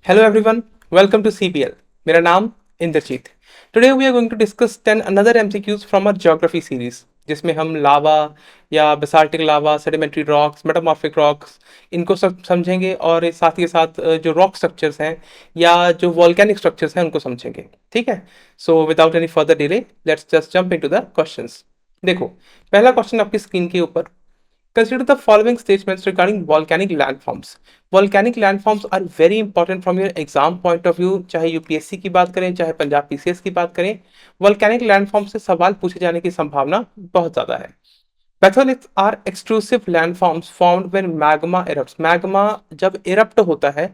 Hello everyone, welcome to CPL. मेरा नाम Indrajit. Today we are going to discuss 10 another MCQs from our geography series, जिसमें हम लावा या basaltic lava, sedimentary rocks, metamorphic rocks इनको सब समझेंगे और साथ ही साथ जो रॉक स्ट्रक्चर्स हैं या जो वॉल्केनिक स्ट्रक्चर्स हैं उनको समझेंगे. ठीक है. So without any further delay let's just jump into the questions. देखो, पहला क्वेश्चन आपकी स्क्रीन के ऊपर. Consider the following statements regarding volcanic landforms. Volcanic landforms are very important from your exam point of view. चाहे UPSC की बात करें चाहे पंजाब पीसीएस की बात करें, वॉल्केनिक लैंडफॉर्म से सवाल पूछे जाने की संभावना बहुत ज्यादा है. Batholiths are extrusive landforms formed when magma erupts. Magma जब इरप्ट होता है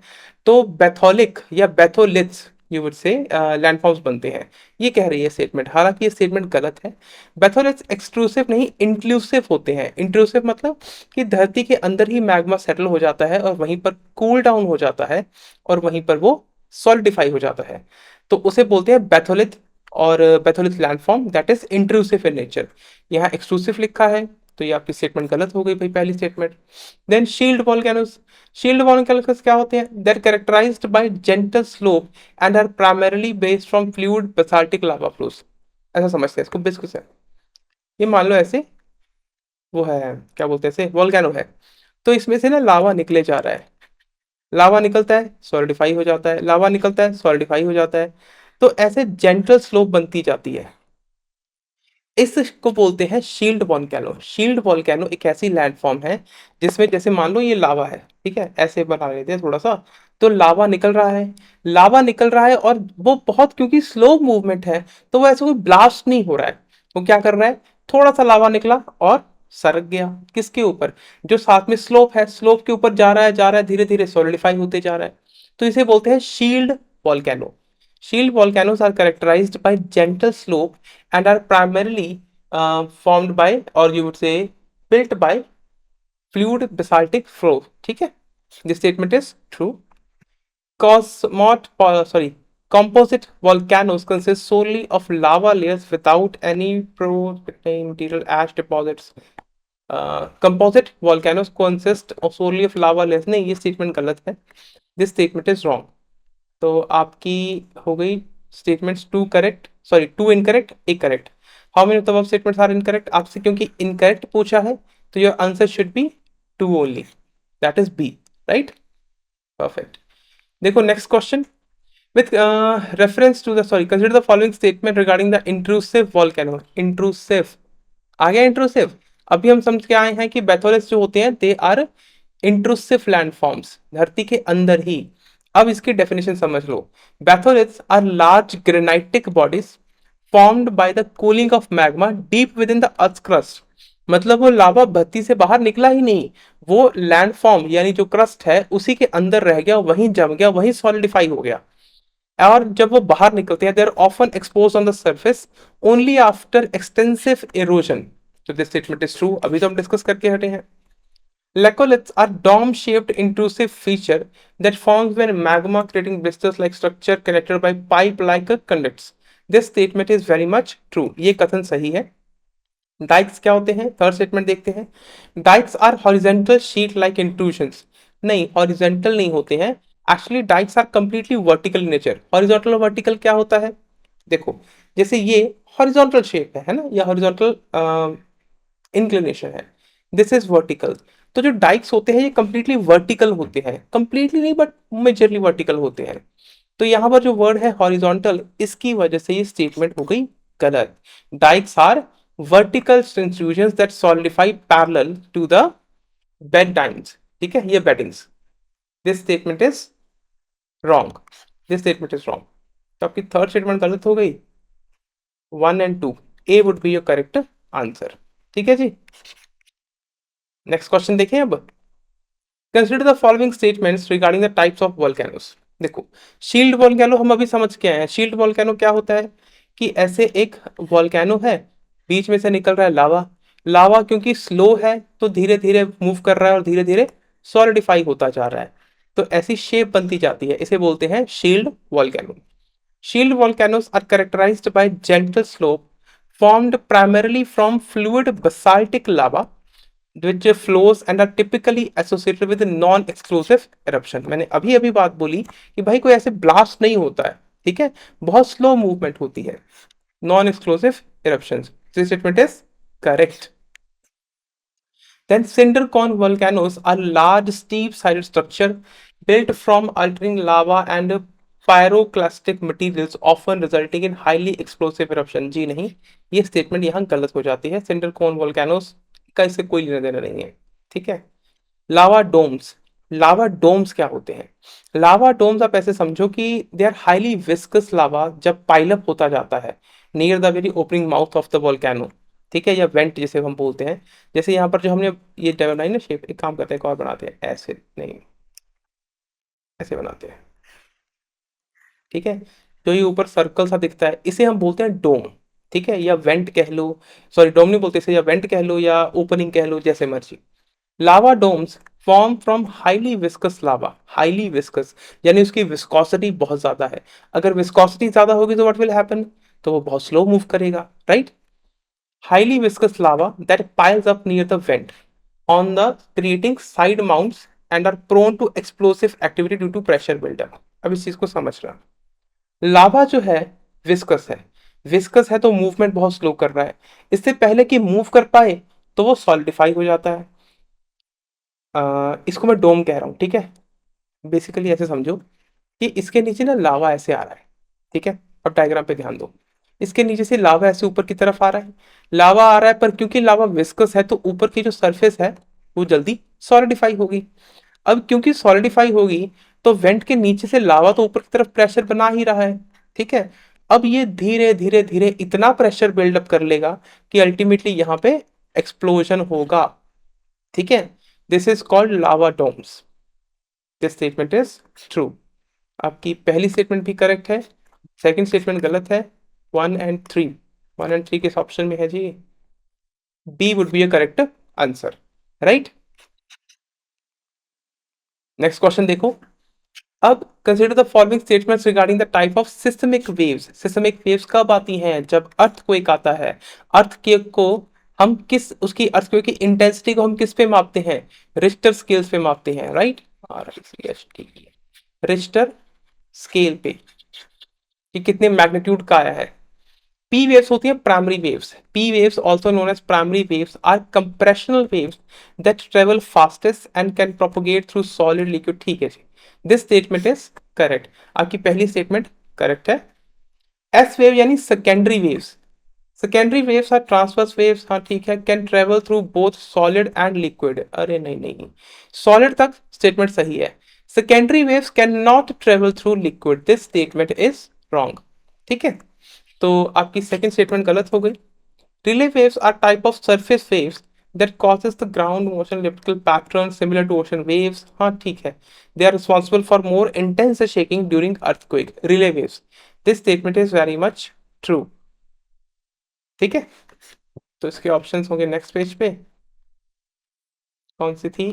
तो बैथोलिक या बैथोलिथ्स यू वुड से लैंडफॉर्म्स बनते हैं. ये कह रही है स्टेटमेंट, हालांकि ये स्टेटमेंट गलत है. बैथोलिथ्स एक्सट्रूसिव नहीं इंक्लूसिव होते हैं. इंक्लूसिव मतलब कि धरती के अंदर ही मैग्मा सेटल हो जाता है और वहीं पर कूल डाउन हो जाता है और वहीं पर वो सॉलिडिफाई हो जाता है, तो उसे बोलते हैं बैथोलिथ. और batholith landform that is intrusive in nature. यहाँ एक्सक्लूसिव लिखा है तो ये आपकी स्टेटमेंट गलत हो गई भाई, पहली statement. Then shield volcanoes. Shield volcanoes क्या होते हैं? They are characterised by gentle slope and are primarily based from fluid basaltic lava flows. ऐसा समझते हैं इसको बेसिक से. ये मान लो ऐसे वो है, क्या बोलते हैं, ऐसे वॉल्केनो है तो इसमें से ना लावा निकले जा रहा है. लावा निकलता है सॉलिडिफाई हो जाता है, लावा निकलता है सॉलिडिफाई हो जाता है, तो ऐसे जेंटल स्लोप बनती जाती है. इसको बोलते हैं शील्ड वॉल्केनो. शील्ड वॉल्केनो एक ऐसी लैंडफॉर्म है जिसमें जैसे मान लो ये लावा है, ठीक है, ऐसे बना लेते हैं थोड़ा सा, तो लावा निकल रहा है. लावा निकल रहा है और वो बहुत, क्योंकि स्लो मूवमेंट है तो वो ऐसे कोई ब्लास्ट नहीं हो रहा है. वो क्या कर रहा है, थोड़ा सा लावा निकला और सरक गया. किसके ऊपर? जो साथ में स्लोप है, स्लोप के ऊपर जा रहा है, जा रहा है, धीरे धीरे सॉलिडिफाई होते जा रहा है. तो इसे बोलते हैं shield volcano. Shield volcanoes are characterized by gentle slope and are primarily formed by, or you would say built by, fluid basaltic flow. ठीक है, this statement is true. Sorry, composite volcanoes consist solely of lava layers without any projectile material ash deposits. Composite volcanoes consist of solely of lava layers. नहीं, ये statement गलत है. This statement is wrong. तो आपकी हो गई statements two correct, sorry two incorrect, एक correct. How many of the statements are incorrect? आपसे क्योंकि इनकरेक्ट पूछा है तो your answer should be two only, that is B. Right, perfect. देखो next question. With reference to the, sorry, consider the following statement regarding the intrusive volcano. Intrusive आ गया. Intrusive अभी हम समझ के आए हैं कि बैथोलिथ्स जो होते हैं दे आर इंट्रूसिव लैंडफॉर्म्स, धरती के अंदर ही. अब इसकी डेफिनेशन समझ लो. Batholiths are large granitic bodies formed by the cooling of magma deep within the earth's crust. मतलब वो लावा भट्टी से बाहर निकला ही नहीं, वो लैंडफॉर्म यानी जो क्रस्ट है उसी के अंदर रह गया, वहीं जम गया, वहीं सॉलिडिफाई हो गया. और जब वो बाहर निकलते हैं, they are often expose on the surface only after extensive erosion. तो दिस स्टेटमेंट इज ट्रू. अभी तो हम डिस्कस करके हटे हैं. Laccoliths are dome-shaped intrusive feature that forms when magma creating blisters-like structure connected by pipe-like conducts. This statement is very much true. ये कथन सही है. Dikes क्या होते हैं? थर्ड स्टेटमेंट देखते हैं. Dikes are horizontal sheet-like intrusions. नहीं, horizontal नहीं होते हैं. Actually, dikes are completely vertical in nature. Horizontal और vertical क्या होता है? देखो, जैसे ये horizontal shape है ना, या horizontal inclination है. This is vertical. तो जो डाइक्स होते हैं ये कंप्लीटली वर्टिकल होते हैं, कंप्लीटली नहीं बट मेजरली वर्टिकल होते हैं. तो यहाँ पर जो वर्ड है हॉरिजॉन्टल, इसकी वजह से ये स्टेटमेंट हो गई गलत. Dykes are vertical intrusions that solidify parallel to the bed times. ठीक है, ये beddings. This statement is wrong. This statement is wrong. तो आपकी थर्ड स्टेटमेंट गलत हो गई. 1 and 2 A would be your correct answer. ठीक है जी. नेक्स्ट क्वेश्चन देखें अब. Consider the following statements regarding the types of volcanoes. देखो, शील्ड वोल्केनो हम अभी समझ के आए हैं. शील्ड वोल्केनो क्या होता है कि ऐसे एक वोल्केनो है, बीच में से निकल रहा है लावा. लावा क्योंकि स्लो है तो धीरे धीरे मूव कर रहा है और धीरे धीरे सॉलिडिफाई होता जा रहा है, तो ऐसी शेप बनती जाती है. इसे बोलते हैं shield volcano. Shield volcanoes are characterised by gentle slope formed primarily from fluid basaltic lava which flows and are typically associated with non explosive eruption। मैंने अभी अभी बात बोली कि भाई कोई ऐसे ब्लास्ट नहीं होता है, ठीक है, बहुत स्लो मूवमेंट होती है, non explosive eruptions। this statement is correct। Then cinder cone volcanoes are large, steep-sided structure built from alternating lava and pyroclastic materials, often resulting in highly explosive eruption। जी नहीं, ये स्टेटमेंट यहाँ गलत हो जाती है। Cinder cone volcanoes का इससे कोई लेना देना नहीं है, ठीक है। लावा डोम्स, लावा डोम्स क्या होते हैं? लावा डोम्स आप ऐसे समझो कि दे आर हाईली विस्कस लावा जब पाइलअप होता जाता है near the very opening mouth of the volcano, ठीक है, या वेंट जिसे हम बोलते हैं। जैसे यहाँ पर जो हमने ये बनाई ना शेप, एक काम करते हैं, एक और बनाते हैं, ऐसे नहीं, ऐसे बनाते हैं, ठीक है। जो ये ऊपर सर्कल सा दिखता है इसे हम बोलते हैं डोम, ठीक है, या वेंट कह लो, सॉरी डोम नहीं बोलते इसे, या वेंट कह लो या ओपनिंग कह लो, जैसे मर्जी। Lava domes form from highly viscous lava, highly viscous यानी उसकी विस्कोसिटी बहुत ज्यादा है। अगर विस्कोसिटी ज्यादा होगी तो व्हाट विल हैपन, तो वो बहुत स्लो मूव करेगा, right. Highly viscous lava that piles up near the vent on the creating side mounts and are prone to explosive activity due to pressure buildup. अब इस चीज को समझना, लावा जो है विस्कस है, विस्कस है तो मूवमेंट बहुत स्लो कर रहा है, इससे पहले कि मूव कर पाए तो वो सॉलिडिफाई हो जाता है। इसको मैं डोम कह रहा हूँ, ठीक है। बेसिकली ऐसे समझो कि इसके नीचे ना लावा ऐसे आ रहा है, ठीक है। अब डायग्राम पे ध्यान दो, इसके नीचे से लावा ऐसे ऊपर की तरफ आ रहा है, लावा आ रहा है, पर क्योंकि लावा विस्कस है तो ऊपर की जो सरफेस है वो जल्दी सॉलिडिफाई होगी। अब क्योंकि सॉलिडिफाई होगी तो वेंट के नीचे से लावा तो ऊपर की तरफ प्रेशर बना ही रहा है, ठीक है। अब ये धीरे धीरे धीरे इतना प्रेशर बिल्डअप कर लेगा कि अल्टीमेटली यहाँ पे एक्सप्लोजन होगा, ठीक है। This is called lava domes. This statement is true. आपकी पहली स्टेटमेंट भी करेक्ट है, सेकंड स्टेटमेंट गलत है। 1 and 3, 1 and 3 किस ऑप्शन में है जी? B would be a correct answer, right. Next question देखो। अब consider the following statements regarding the type of systemic waves. Systemic waves कब आती हैं? जब अर्थक्वेक आता है। अर्थक्वेक को हम किस, उसकी अर्थक्वेक की इंटेंसिटी को हम किस पे मापते हैं? रिश्टर स्केल्स पे मापते हैं, राइट। रिश्टर स्केल पे कि कितने मैग्नीट्यूड का आया है। पी वेव्स होती हैं primary waves. P waves also known as primary waves are compressional waves that travel fastest and can propagate through solid liquid, ठीक है जी। This statement is correct. आपकी पहली स्टेटमेंट करेक्ट है। एस वेव यानी secondary waves, secondary waves are transverse waves, हाँ ठीक है, can travel through both solid and liquid. अरे नहीं नहीं, सॉलिड तक स्टेटमेंट सही है, secondary waves can not travel through liquid, this statement is wrong, ठीक है। तो आपकी सेकंड स्टेटमेंट गलत हो गई। Relay waves are type of surface waves that causes the ground motion elliptical pattern similar to ocean waves। हाँ ठीक है, they are responsible for more intense shaking during earthquake, relay waves। this statement is very much true, ठीक है। तो इसके options होंगे next page पे, कौन सी थी?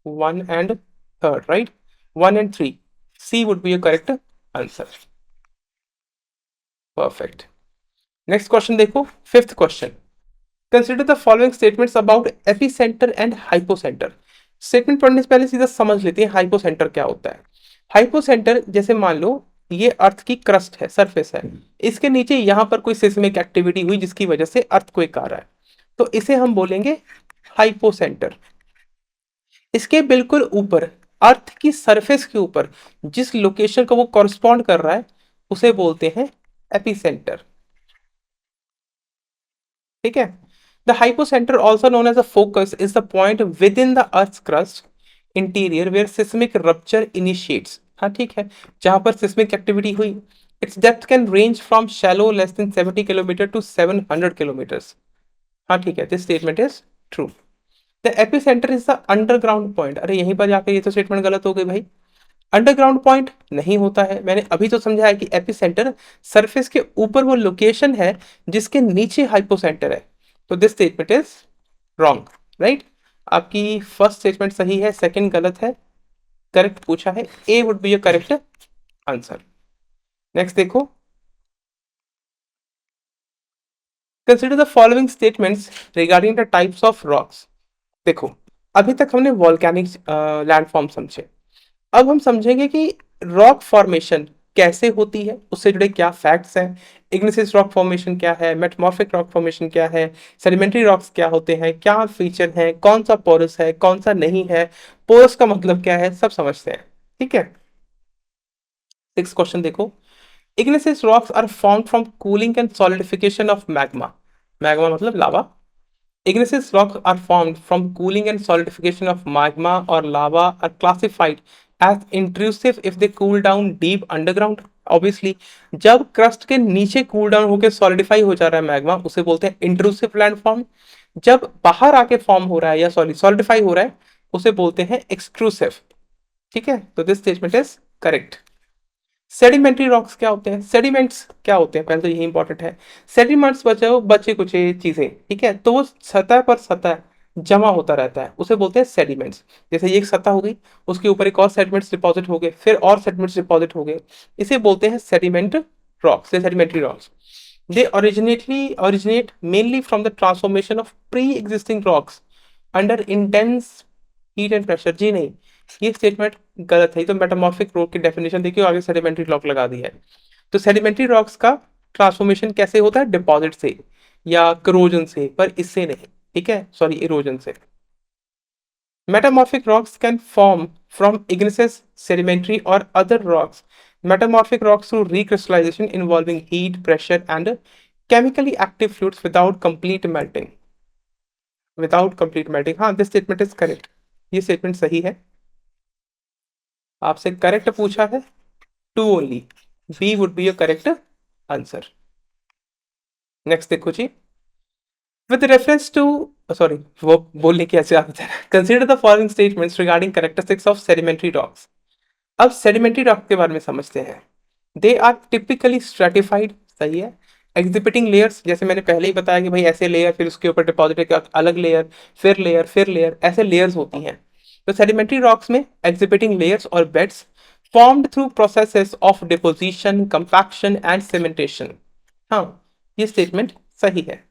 1 and 3, right, 1 and 3, C would be a correct answer, perfect. Next question देखो, fifth question. Consider the following statements about epicentre and hypocentre. Statement पढ़ने से पहले सीधा समझ लेते हैं हाइपोसेंटर क्या होता है। हाइपोसेंटर जैसे मान लो ये अर्थ की क्रस्ट है, सरफेस है, इसके नीचे यहां पर कोई सिस्मिक एक्टिविटी हुई जिसकी वजह से अर्थक्वेक आ रहा है, तो इसे हम बोलेंगे हाइपोसेंटर। इसके बिल्कुल ऊपर, अर्थ की सरफेस के ऊपर जिस लोकेशन को वो कॉरस्पॉन्ड कर रहा है उसे बोलते हैं एपिसेंटर, ठीक है। The hypocentre also known as a focus is the point within the earth crust interior where seismic rupture initiates, हाँ ठीक है, जहां पर सिस्मिक एक्टिविटी हुई। Its depth can range from shallow less than 70 kilometre to 700 kilometres, हाँ ठीक है, this statement is true. The epicentre is the underground point. अरे यहीं पर जाकर ये तो स्टेटमेंट गलत हो गई भाई, अंडरग्राउंड पॉइंट नहीं होता है, मैंने अभी तो समझा है कि एपिसेंटर सरफेस के ऊपर वो लोकेशन है जिसके नीचे हाइपोसेंटर है, तो this statement is wrong, right. आपकी फर्स्ट स्टेटमेंट सही है, सेकंड गलत है, करेक्ट पूछा है, A would be a correct answer. Next देखो, consider the following statements regarding the types of rocks. देखो, अभी तक हमने वॉल्केनिक लैंडफॉर्म समझे। अब हम समझेंगे कि रॉक फॉर्मेशन कैसे होती है, उससे जुड़े क्या फैक्ट्स हैं, इग्निसिस रॉक फॉर्मेशन क्या है, मेटमॉर्फिक रॉक फॉर्मेशन क्या है, सेडिमेंट्री रॉक्स क्या होते हैं, क्या फीचर हैं, कौन सा पोरस है, कौन सा नहीं है, पोरस का मतलब क्या है, सब समझते हैं। ठीक है। 6 क्वेश्चन देखो। Igneous rocks are formed from cooling and solidification of magma. Magma मतलब lava. Igneous rocks are formed from cooling and solidification of magma or lava are classified as intrusive if they cool down deep underground. Obviously, जब crust के नीचे cool down होकर solidify हो जा रहा है magma, उसे बोलते हैं इंट्रूसिव लैंडफॉर्म। जब बाहर आके फॉर्म हो रहा है या सॉरी सॉलिडिफाई हो रहा है, उसे बोलते हैं एक्सट्रूसिव। ठीक है, तो this statement is correct. Sedimentary rocks क्या होते हैं, सेडिमेंट्स क्या होते हैं, पहले तो यही इंपॉर्टेंट है। सेडिमेंट्स बचे कुछ चीजें, ठीक है, तो वो सतह पर सतह जमा होता रहता है, उसे बोलते हैं सेडिमेंट्स। जैसे ये एक सतह हो गई, उसके ऊपर एक और सेडिमेंट्स डिपॉजिट हो गए, फिर और सेडिमेंट्स डिपॉजिट हो गए, इसे बोलते हैं सेडिमेंट रॉक्स या sedimentary rocks. They originate mainly from the transformation of pre-existing rocks under intense heat and pressure। जी नहीं, ये स्टेटमेंट गलत है। तो मेटामॉर्फिक रॉक की डेफिनेशन देखिए, आगे सेडिमेंट्री रॉक लगा दी है। तो सेडिमेंट्री रॉक्स का ट्रांसफॉर्मेशन कैसे होता है, डिपॉजिट से या करोजन से, पर इससे नहीं। ठीक है, सॉरी, इरोजन से। Metamorphic rocks can form from igneous, sedimentary, or other rocks. Metamorphic rocks through recrystallization involving heat, pressure, and chemically active fluids without complete melting. Without complete melting. हाँ, this statement is correct. ये statement सही है। आपसे correct पूछा है, two only, B would be a correct answer. Next देखो जी। With reference to, sorry, वो बोलने की ऐसी आदत है। Consider the following statements regarding characteristics of sedimentary rocks. अब सेडिमेंट्री रॉक के बारे में समझते हैं। दे आर टिपिकली स्ट्रेटिफाइड, सही है। एग्जिबिटिंग लेयर्स, जैसे मैंने पहले ही बताया कि भाई ऐसे लेयर, फिर उसके ऊपर डिपॉजिट एक अलग लेयर, फिर लेयर, फिर लेयर, ऐसे लेयर्स होती हैं। तो सेडिमेंट्री रॉक्स में एग्जिबिटिंग लेयर्स और beds formed through processes of deposition, compaction and cementation. हाँ, ये स्टेटमेंट सही है।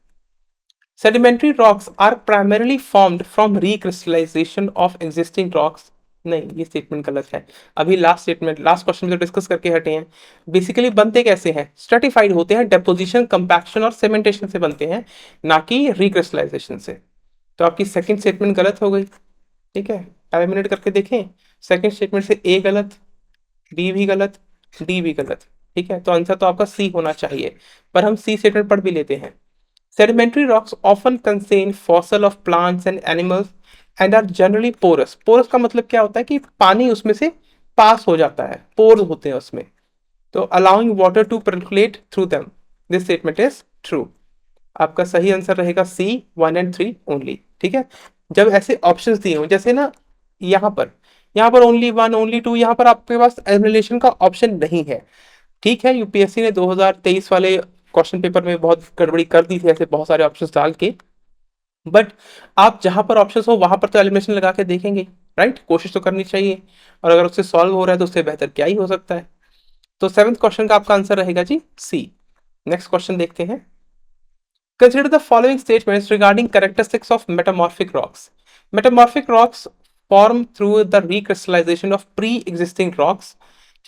Sedimentary rocks are primarily formed from recrystallization of existing rocks। नहीं, ये स्टेटमेंट गलत है। अभी लास्ट क्वेश्चन जो डिस्कस करके हटे हैं, बेसिकली बनते कैसे हैं, स्ट्रेटिफाइड होते हैं, डेपोजिशन, कंपैक्शन और सीमेंटेशन से बनते हैं, ना कि रिक्रिस्टलाइजेशन से। तो आपकी सेकंड स्टेटमेंट गलत हो गई। ठीक है, एलिमिनेट करके देखें। सेकंड स्टेटमेंट से ए गलत, बी भी गलत, डी भी गलत। ठीक है, तो आंसर तो आपका सी होना चाहिए, पर हम सी स्टेटमेंट पढ़ भी लेते हैं। Sedimentary rocks often contain fossil of plants and animals and are generally porous। porous का मतलब क्या होता है कि पानी उसमें से पास हो जाता है, पोर्स होते हैं उसमें, तो allowing water to percolate through them। This statement is true। आपका सही आंसर रहेगा सी, 1 and 3 ओनली। ठीक है, जब ऐसे ऑप्शंस दिए हो, जैसे ना यहाँ पर ओनली 1, ओनली 2, यहाँ पर आपके पास एलिमिनेशन का ऑप्शन नहीं है। ठीक है, यूपीएससी ने 2023 वाले क्वेश्चन पेपर में बहुत गड़बड़ी कर दी थी, ऐसे बहुत सारे ऑप्शंस डाल के। बट आप जहां पर ऑप्शंस हो वहां पर तो एलिमिनेशन लगा के देखेंगे, राइट, कोशिश तो करनी चाहिए। और अगर उससे सॉल्व हो रहा है तो उससे बेहतर क्या ही हो सकता है। तो 7th क्वेश्चन का आपका आंसर रहेगा जी सी। नेक्स्ट क्वेश्चन देखते हैं। Consider the following statements regarding characteristics of metamorphic rocks. Metamorphic rocks form through the recrystallization of pre-existing rocks,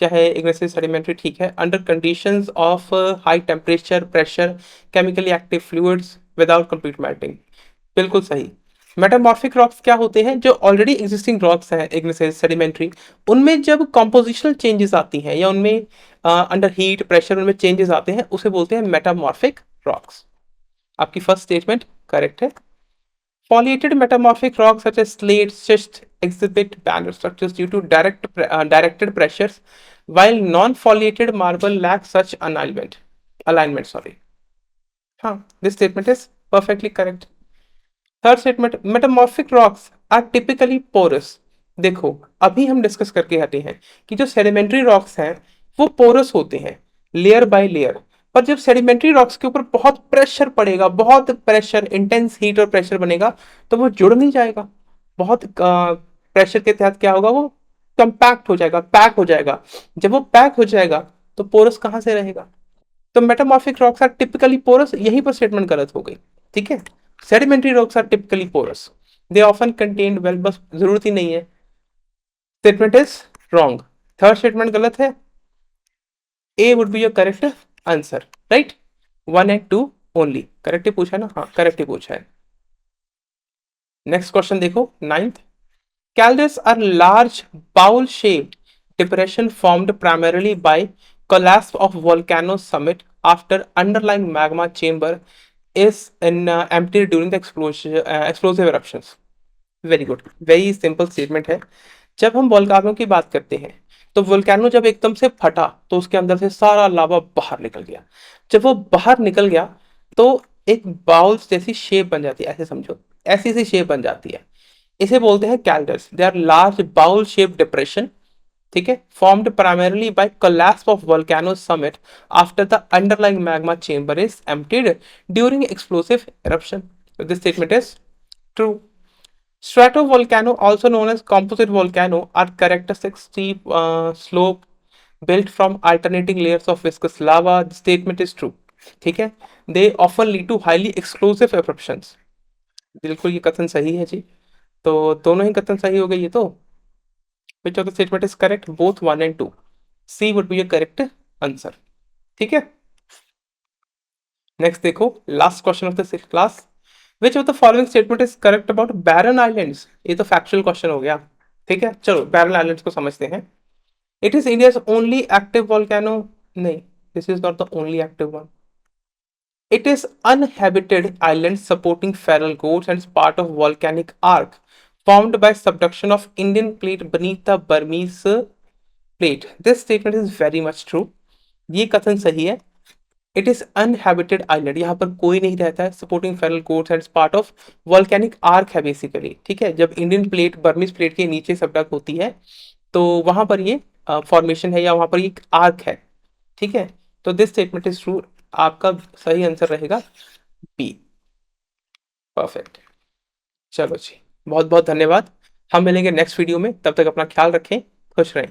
चाहे igneous sedimentary, ठीक है, under conditions of high temperature, pressure, chemically active fluids without complete melting। बिल्कुल सही। Metamorphic rocks क्या होते हैं, जो already existing rocks हैं igneous सेडिमेंट्री, उनमें जब कॉम्पोजिशनल चेंजेस आती हैं या उनमें अंडर हीट प्रेशर उनमें चेंजेस आते हैं, उसे बोलते हैं मेटामॉर्फिक रॉक्स। आपकी फर्स्ट स्टेटमेंट करेक्ट है। Foliated metamorphic rocks such as slate, schist exhibit band structures due to directed pressures, while non-foliated marble lacks such alignment, sorry। हाँ, this statement is perfectly correct। Third statement, metamorphic rocks are typically porous. देखो, अभी हम discuss करके हटे हैं कि जो sedimentary rocks हैं वो पोरस होते हैं, लेयर बाय लेयर। पर जब सेडिमेंट्री रॉक्स के ऊपर बहुत प्रेशर पड़ेगा, बहुत प्रेशर, इंटेंस हीट और प्रेशर बनेगा, तो वो जुड़ नहीं जाएगा। बहुत प्रेशर के तहत क्या होगा, वो कंपैक्ट हो जाएगा, पैक हो जाएगा। जब वो पैक हो जाएगा तो पोरस कहां से रहेगा। तो metamorphic rocks are typically porous, यहीं पर स्टेटमेंट गलत हो गई। ठीक है, sedimentary rocks are typically porous. They often contained well, बस जरूरत ही नहीं है। Statement is wrong. Third statement गलत है। A would be your correct answer, right. 1 and 2 only correct ही पूछा है ना, हाँ करेक्ट ही पूछा है। नेक्स्ट क्वेश्चन देखो, ninth. Calders are large bowl-shaped depression formed primarily by collapse of volcano summit after underlying magma chamber is emptied during the explosive eruptions. Very good, very simple statement है। जब हम volcano की बात करते हैं तो volcano जब एकदम से फटा तो उसके अंदर से सारा लावा बाहर निकल गया। जब वो बाहर निकल गया तो एक बाउल्स जैसी शेप बन जाती है, ऐसे समझो, ऐसी सी शेप बन जाती है। इसे बोलते हैं calderas. They are large bowl shape depression, ठीक है, formed primarily by collapse of volcano summit after the underlying magma chamber is emptied during explosive eruption. This statement is true. Stratovolcano, also known as composite volcano, are characteristic steep slope built from alternating layers of viscous lava. The statement is true. ठीक है, they often lead to highly explosive eruptions. बिल्कुल ये कथन सही है जी। तो दोनों ही कथन सही हो गए ये तो। Which of the statement is correct, both 1 and 2। C would be your correct answer, ठीक है। नेक्स्ट देखो, last question of the class. Which of the following statement is correct about Barren Islands. ये तो फैक्चुअल क्वेश्चन हो गया, ठीक है। चलो बैरन आइलैंड्स को समझते हैं। It is India's only active volcano. नहीं, this is not the only active one. It is uninhabited island supporting feral goats and is part of volcanic arc formed by subduction of Indian plate beneath the Burmese plate. This statement is very much true. ये कथन सही है। It is अनहैबिटेड island, यहाँ पर कोई नहीं रहता है, supporting Feral quotes and part of volcanic arc है बेसिकली, ठीक है। जब इंडियन प्लेट बर्मिस प्लेट के नीचे सबडक होती है तो वहां पर ये फॉर्मेशन है या वहां पर ये आर्क है, ठीक है। तो दिस स्टेटमेंट इज ट्रू। आपका सही आंसर रहेगा बी। परफेक्ट। चलो जी, बहुत बहुत धन्यवाद। हम मिलेंगे नेक्स्ट वीडियो में, तब तक अपना ख्याल रखें, खुश रहें।